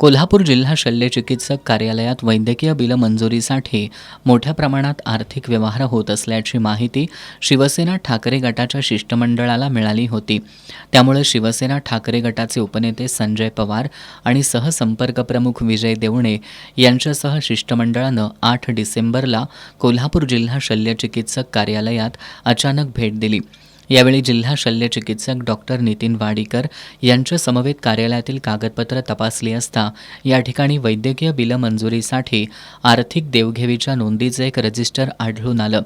कोल्हापूर जिल्हा शल्यचिकित्सक कार्यालयात वैद्यकीय बिलं मंजुरीसाठी मोठ्या प्रमाणात आर्थिक व्यवहार होत असल्याची माहिती शिवसेना ठाकरे गटाच्या शिष्टमंडळाला मिळाली होती. त्यामुळे शिवसेना ठाकरे गटाचे उपनेते संजय पवार आणि सहसंपर्कप्रमुख विजय देवणे यांच्यासह शिष्टमंडळानं 8 डिसेंबरला कोल्हापूर जिल्हा शल्यचिकित्सक कार्यालयात अचानक भेट दिली. यावेळी जिल्हा शल्यचिकित्सक डॉक्टर नितीन वाडीकर यांच्या समवेत कार्यालयातील कागदपत्र तपासली असता या ठिकाणी वैद्यकीय बिलं मंजुरीसाठी आर्थिक देवघेवीच्या नोंदीचे एक रजिस्टर आढळून आलं.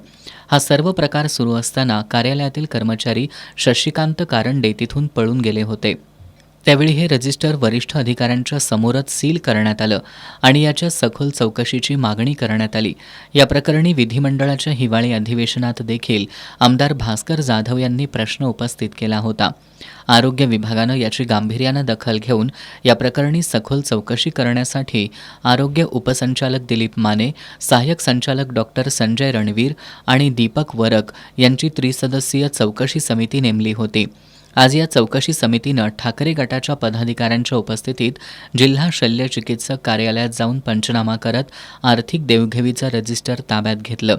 हा सर्व प्रकार सुरू असताना कार्यालयातील कर्मचारी शशिकांत कारंडे तिथून पळून गेले होते. त्यावेळी हे रजिस्टर वरिष्ठ अधिकाऱ्यांच्या समोरच सील करण्यात आलं आणि याच्या सखोल चौकशीची मागणी करण्यात आली. या प्रकरणी विधिमंडळाच्या हिवाळी अधिवेशनात देखील आमदार भास्कर जाधव यांनी प्रश्न उपस्थित केला होता. आरोग्य विभागानं याची गांभीर्यानं दखल घेऊन या प्रकरणी सखोल चौकशी करण्यासाठी आरोग्य उपसंचालक दिलीप माने, सहाय्यक संचालक डॉक्टर संजय रणवीर आणि दीपक वरक यांची त्रिसदस्यीय चौकशी समिती नेमली होती. आज या चौकशी समितीनं ठाकरे गटाच्या पदाधिकाऱ्यांच्या उपस्थितीत जिल्हा शल्य चिकित्सक कार्यालयात जाऊन पंचनामा करत आर्थिक देवघेवीचं रजिस्टर ताब्यात घेतलं.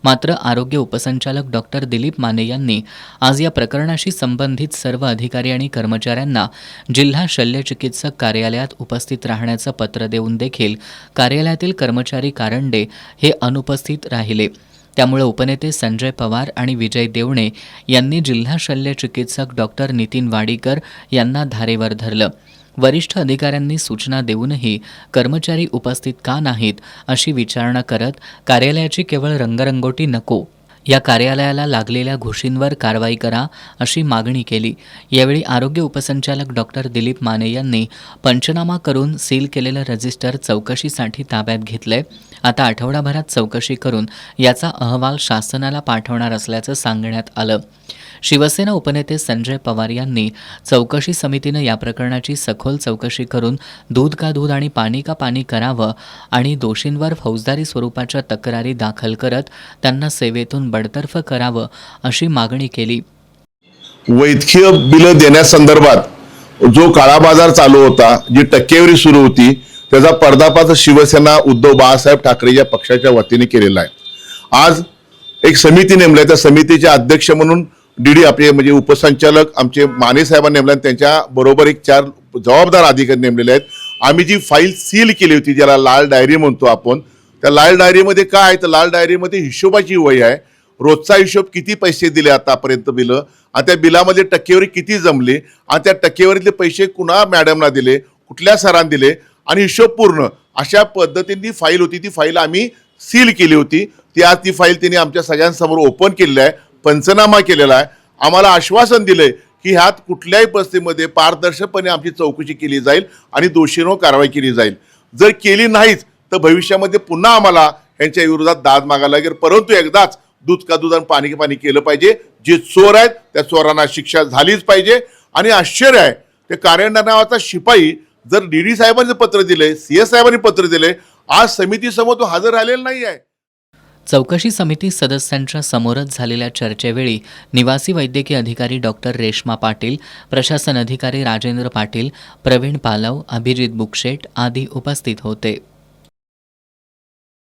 मात्र आरोग्य उपसंचालक डॉक्टर दिलीप माने यांनी आज या प्रकरणाशी संबंधित सर्व अधिकारी आणि कर्मचाऱ्यांना जिल्हा शल्य चिकित्सक कार्यालयात उपस्थित राहण्याचं पत्र देऊन देखील कार्यालयातील कर्मचारी कारंडे हे अनुपस्थित राहिले. त्यामुळे उपनेते संजय पवार आणि विजय देवणे यांनी जिल्हा शल्य चिकित्सक डॉक्टर नितीन वाडीकर यांना धारेवर धरलं. वरिष्ठ अधिकाऱ्यांनी सूचना देऊनही कर्मचारी उपस्थित का नाहीत अशी विचारणा करत कार्यालयाची केवळ रंगरंगोटी नको, या कार्यालयाला लागलेल्या घुशींवर कारवाई करा अशी मागणी केली. यावेळी आरोग्य उपसंचालक डॉक्टर दिलीप माने यांनी पंचनामा करून सील केलेलं रजिस्टर चौकशीसाठी ताब्यात घेतलंय. आता आठवडाभरात चौकशी करून याचा अहवाल शासनाला पाठवणार असल्याचं सांगण्यात आलं. शिवसेना उपनेते संजय पवार यांनी चौकशी समितीनं या प्रकरणाची सखोल चौकशी करून दूध का दूध आणि पाणी का पाणी करावं आणि दोषींवर फौजदारी स्वरूपाच्या तक्रारी दाखल करत त्यांना सेवेतून बडतर्फ करावं अशी मागणी केली. वैद्यकीय बिलं देण्यासंदर्भात जो काळा बाजार चालू होता, जी टक्केवारी सुरू होती, त्याचा पर्दाफाश शिवसेना उद्धव बाळासाहेब ठाकरे या पक्षाच्या वतीने केलेला आहे. आज एक समिती नेमली, त्या समितीचे अध्यक्ष म्हणून डीडी आपले म्हणजे उपसंचालक आमचे माने साहेबांनी नेमले, त्यांच्या बरोबर एक 4 जबाबदार अधिकारी नेमलेले आहेत. आम्ही जी फाईल सील केली होती, ज्याला लाल डायरी म्हणतो आपण, त्या लाल डायरीमध्ये काय आहे तर लाल डायरीमध्ये हिशोबाची वही आहे. रोजचा हिशोब, किती पैसे दिले आतापर्यंत बिलं, आणि त्या बिलामध्ये टक्केवारी किती जमली, आणि त्या टक्केवारीतले पैसे कुणा मॅडमला दिले, कुठल्या सरांना दिले, आणि हिशोब पूर्ण अशा पद्धतीने फाईल होती. ती फाईल आम्ही सील केली होती. ती फाईल त्यांनी आमच्या सगळ्यांसमोर ओपन केलेली आहे, पंचनामा केलेला आहे. आम्हाला आश्वासन दिलंय की ह्यात कुठल्याही परिस्थितीमध्ये पारदर्शकपणे आमची चौकशी केली जाईल आणि दोषींवर कारवाई केली जाईल. जर केली नाहीच तर भविष्यामध्ये पुन्हा आम्हाला यांच्या विरोधात दाद मागायला लागेल. परंतु एकदाच दूध का दूध आणि पाणी का पाणी केलं पाहिजे. जे चोर आहेत त्या चोरांना शिक्षा झालीच पाहिजे. आणि आश्चर्य आहे, ते कारंडे नावाचा शिपाई जर डीडी साहेबांनी पत्र दिले, CS साहेबांनी पत्र दिले, आज समितीसमोर तो हजर राहिलेला नाही आहे. चौकशी समिती सदस्यांच्या समोरच झालेल्या चर्चेवेळी निवासी वैद्यकीय अधिकारी डॉक्टर रेश्मा पाटील, प्रशासन अधिकारी राजेंद्र पाटील, प्रवीण पालव, अभिजित बुकशेट आदी उपस्थित होते.